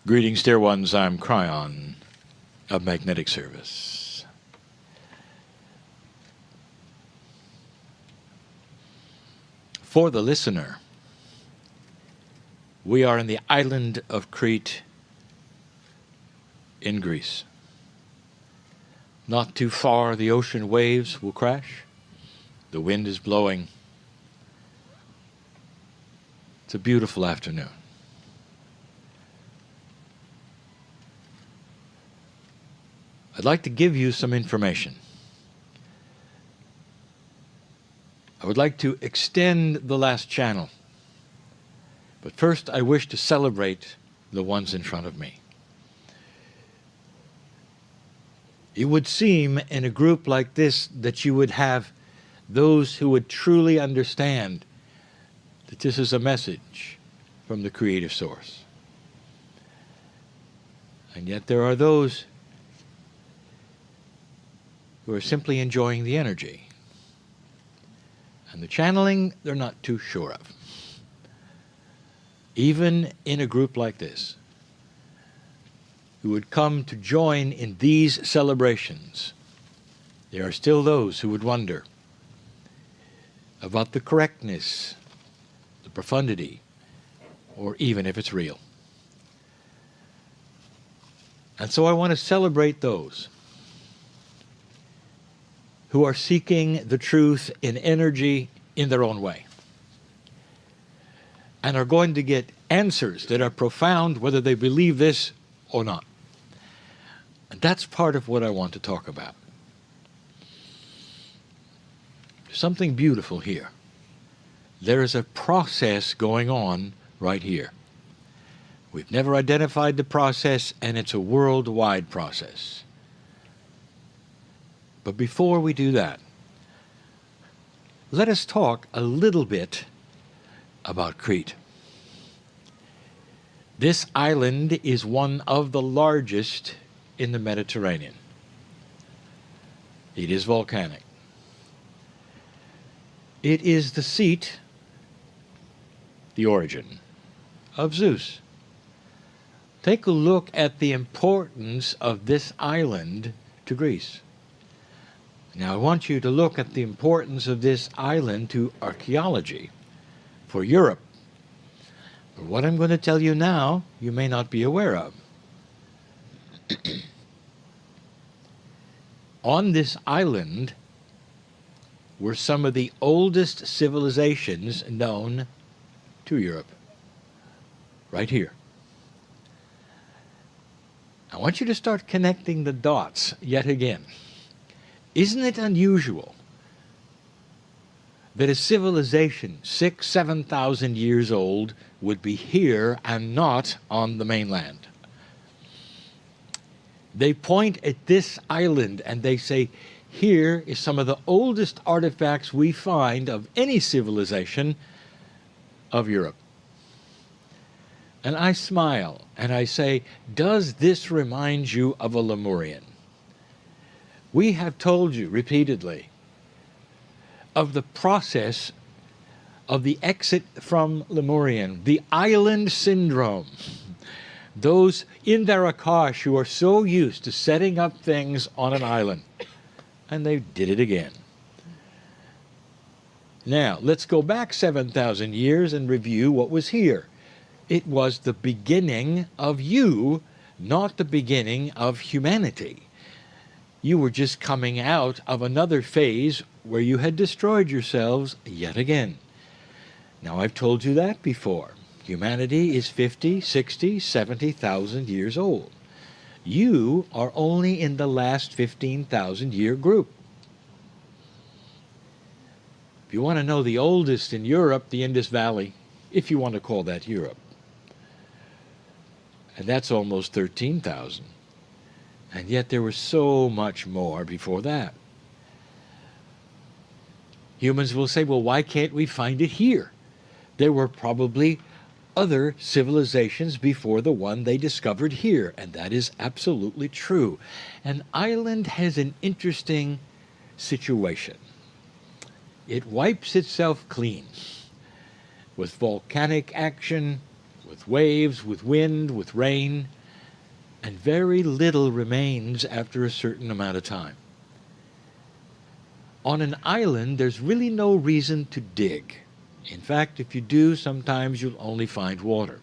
Greetings, dear ones. I'm Kryon of Magnetic Service. For the listener, we are in the island of Crete in Greece. Not too far, the ocean waves will crash. The wind is blowing. It's a beautiful afternoon. I'd like to give you some information. I would like to extend the last channel. But first, I wish to celebrate the ones in front of me. It would seem in a group like this that you would have those who would truly understand that this is a message from the creative source. And yet there are those who are simply enjoying the energy. And the channeling, they're not too sure of. Even in a group like this, who would come to join in these celebrations, there are still those who would wonder about the correctness, the profundity, or even if it's real. And so I want to celebrate those who are seeking the truth in energy in their own way, and are going to get answers that are profound whether they believe this or not. And that's part of what I want to talk about. There's something beautiful here. There is a process going on right here. We've never identified the process, and it's a worldwide process. But before we do that, let us talk a little bit about Crete. This island is one of the largest in the Mediterranean. It is volcanic. It is the seat, the origin, of Zeus. Take a look at the importance of this island to Greece. Now I want you to look at the importance of this island to archaeology for Europe. But what I'm going to tell you now, you may not be aware of. On this island were some of the oldest civilizations known to Europe. Right here. I want you to start connecting the dots yet again. Isn't it unusual that a civilization 6,000 to 7,000 years old would be here and not on the mainland? They point at this island and they say, here is some of the oldest artifacts we find of any civilization of Europe. And I smile and I say, does this remind you of a Lemurian? We have told you repeatedly of the process of the exit from Lemurian, the island syndrome. Those in their Akash who are so used to setting up things on an island, and they did it again. Now, let's go back 7,000 years and review what was here. It was the beginning of you, not the beginning of humanity. You were just coming out of another phase where you had destroyed yourselves yet again. Now, I've told you that before. Humanity is 50, 60, 70,000 years old. You are only in the last 15,000 year group. If you want to know the oldest in Europe, the Indus Valley, if you want to call that Europe. And that's almost 13,000. And yet there was so much more before that. Humans will say, well, why can't we find it here? There were probably other civilizations before the one they discovered here, and that is absolutely true. An island has an interesting situation. It wipes itself clean with volcanic action, with waves, with wind, with rain, and very little remains after a certain amount of time. On an island, there's really no reason to dig. In fact, if you do, sometimes you'll only find water.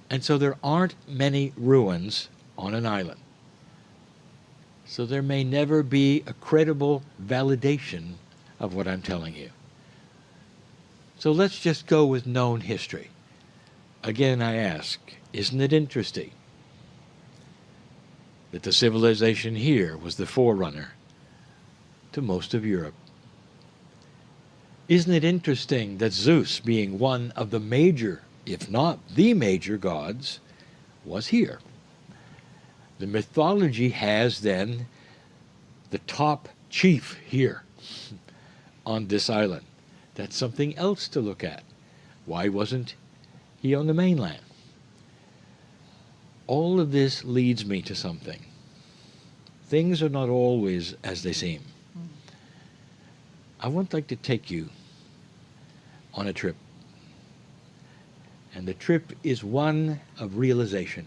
And so there aren't many ruins on an island. So there may never be a credible validation of what I'm telling you. So let's just go with known history. Again, I ask, isn't it interesting that the civilization here was the forerunner to most of Europe? Isn't it interesting that Zeus, being one of the major, if not the major gods, was here? The mythology has then the top chief here on this island. That's something else to look at. Why wasn't he on the mainland? All of this leads me to something. Things are not always as they seem. I would like to take you on a trip. And the trip is one of realization.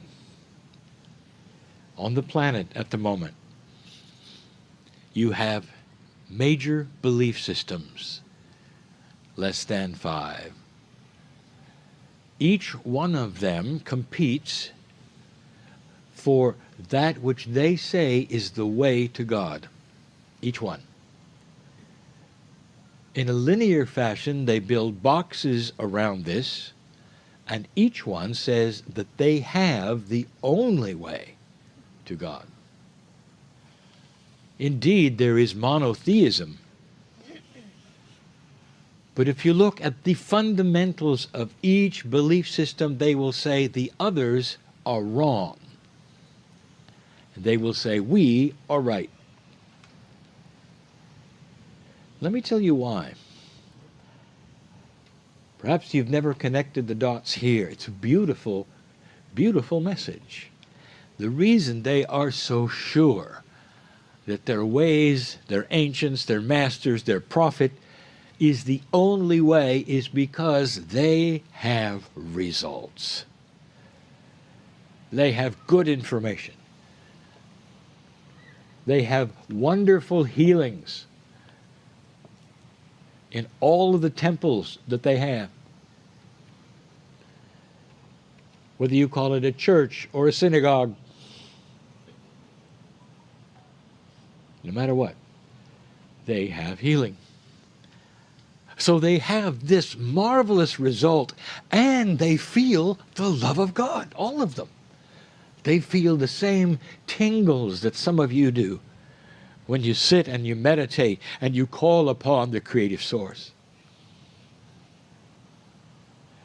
On the planet at the moment, you have major belief systems, less than 5. Each one of them competes for that which they say is the way to God. Each one. In a linear fashion, they build boxes around this, and each one says that they have the only way to God. Indeed, there is monotheism. But if you look at the fundamentals of each belief system, they will say the others are wrong. They will say we are right. Let me tell you why. Perhaps you've never connected the dots here. It's a beautiful, beautiful message. The reason they are so sure that their ways, their ancients, their masters, their prophet is the only way is because they have results. They have good information. They have wonderful healings in all of the temples that they have. Whether you call it a church or a synagogue, no matter what, they have healing. So they have this marvelous result, and they feel the love of God, all of them. They feel the same tingles that some of you do when you sit and you meditate and you call upon the creative source.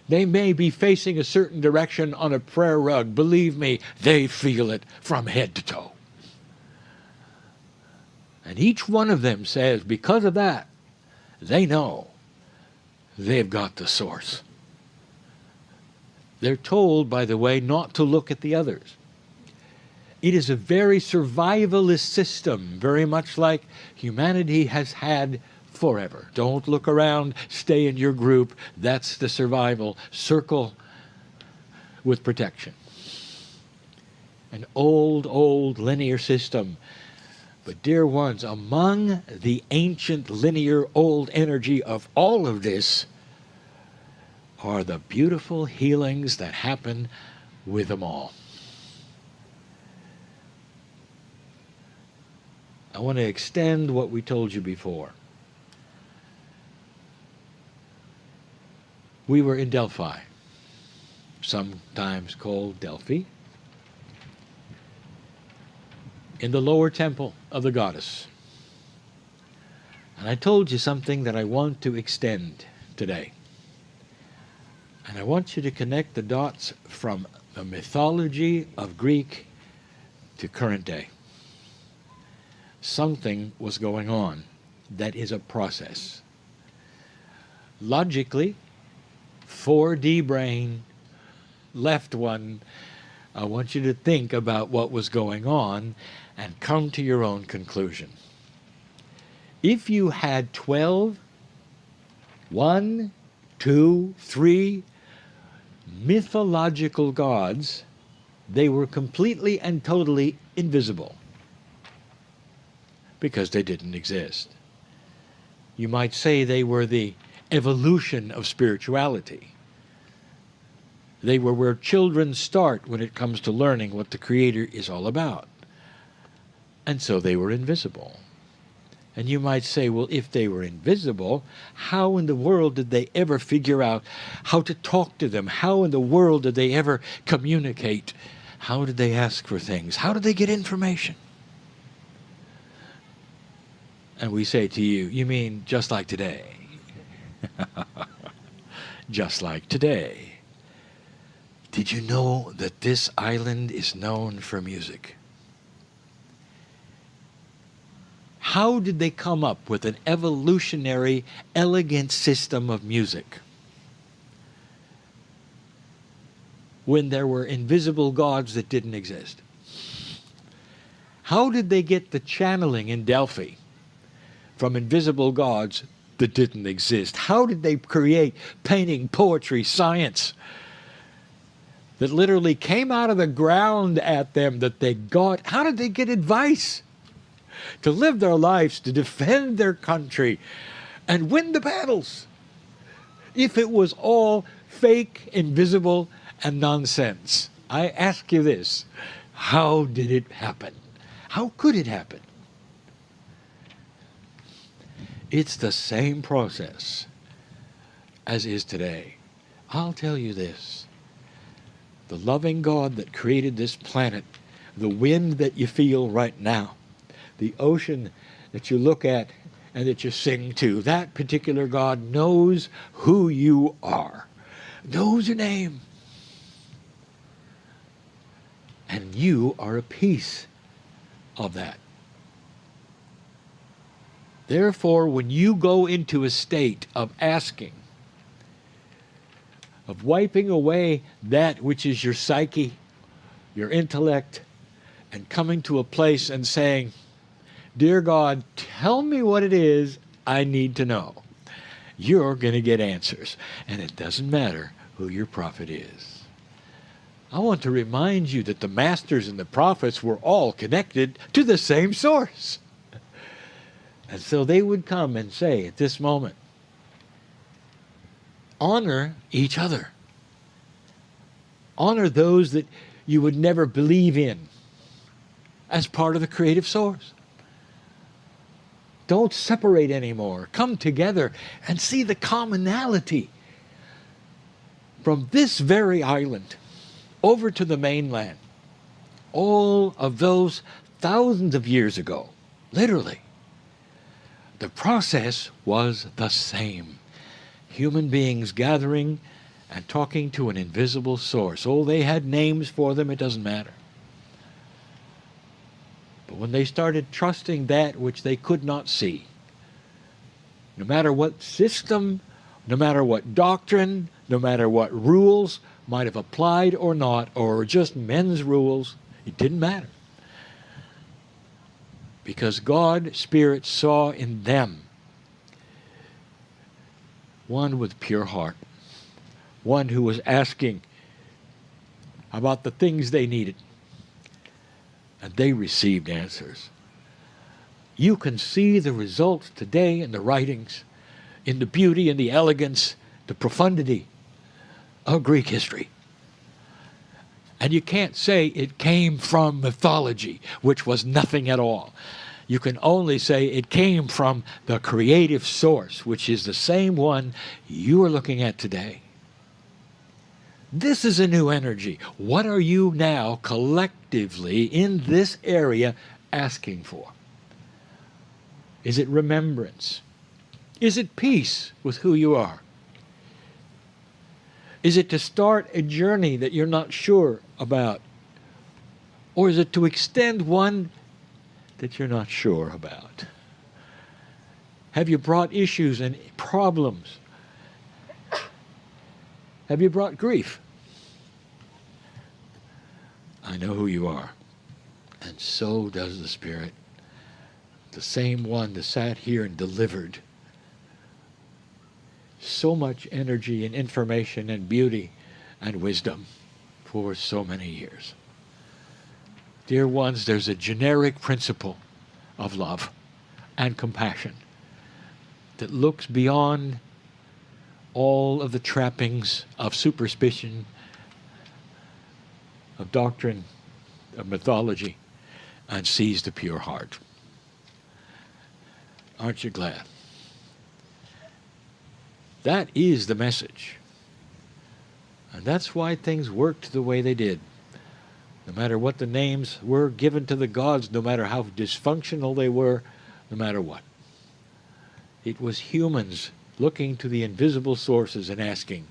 They may be facing a certain direction on a prayer rug. Believe me, they feel it from head to toe. And each one of them says, because of that, they know they've got the source. They're told, by the way, not to look at the others. It is a very survivalist system, very much like humanity has had forever. Don't look around, stay in your group. That's the survival. Circle with protection. An old, old linear system. But dear ones, among the ancient linear old energy of all of this are the beautiful healings that happen with them all. I want to extend what we told you before. We were in Delphi, sometimes called Delphi, in the lower temple of the goddess. And I told you something that I want to extend today. And I want you to connect the dots from the mythology of Greek to current day. Something was going on that is a process. Logically, 4D brain, left one, I want you to think about what was going on and come to your own conclusion. If you had 12, 1, 2, 3 mythological gods, they were completely and totally invisible because they didn't exist. You might say they were the evolution of spirituality. They were where children start when it comes to learning what the Creator is all about. And so they were invisible. And you might say, well, if they were invisible, how in the world did they ever figure out how to talk to them? How in the world did they ever communicate? How did they ask for things? How did they get information? And we say to you, you mean just like today? Just like today. Did you know that this island is known for music? How did they come up with an evolutionary, elegant system of music when there were invisible gods that didn't exist? How did they get the channeling in Delphi from invisible gods that didn't exist? How did they create painting, poetry, science that literally came out of the ground at them that they got? How did they get advice to live their lives, to defend their country, and win the battles, if it was all fake, invisible, and nonsense? I ask you this, how did it happen? How could it happen? It's the same process as is today. I'll tell you this, the loving God that created this planet, the wind that you feel right now, the ocean that you look at and that you sing to, that particular God knows who you are, knows your name. And you are a piece of that. Therefore, when you go into a state of asking, of wiping away that which is your psyche, your intellect, and coming to a place and saying, dear God, tell me what it is I need to know, you're going to get answers. And it doesn't matter who your prophet is. I want to remind you that the masters and the prophets were all connected to the same source. And so they would come and say at this moment, honor each other. Honor those that you would never believe in as part of the creative source. Don't separate anymore. Come together and see the commonality from this very island over to the mainland. All of those thousands of years ago, literally, the process was the same. Human beings gathering and talking to an invisible source. Oh, they had names for them, it doesn't matter. But when they started trusting that which they could not see, no matter what system, no matter what doctrine, no matter what rules might have applied or not, or just men's rules, it didn't matter. Because God, Spirit, saw in them one with pure heart, one who was asking about the things they needed, and they received answers. You can see the results today in the writings, in the beauty and the elegance, the profundity of Greek history. And you can't say it came from mythology, which was nothing at all. You can only say it came from the creative source, which is the same one you are looking at today. This is a new energy. What are you now collectively in this area asking for? Is it remembrance? Is it peace with who you are? Is it to start a journey that you're not sure about? Or is it to extend one that you're not sure about? Have you brought issues and problems? Have you brought grief? I know who you are. And so does the Spirit. The same one that sat here and delivered so much energy and information and beauty and wisdom for so many years. Dear ones, there's a generic principle of love and compassion that looks beyond all of the trappings of superstition, of doctrine, of mythology, and sees the pure heart. Aren't you glad? That is the message. And that's why things worked the way they did. No matter what the names were given to the gods, no matter how dysfunctional they were, no matter what. It was humans looking to the invisible sources and asking,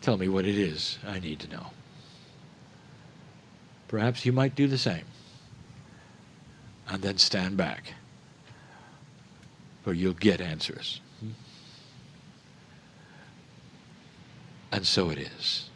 tell me what it is I need to know. Perhaps you might do the same. And then stand back, for you'll get answers. And so it is.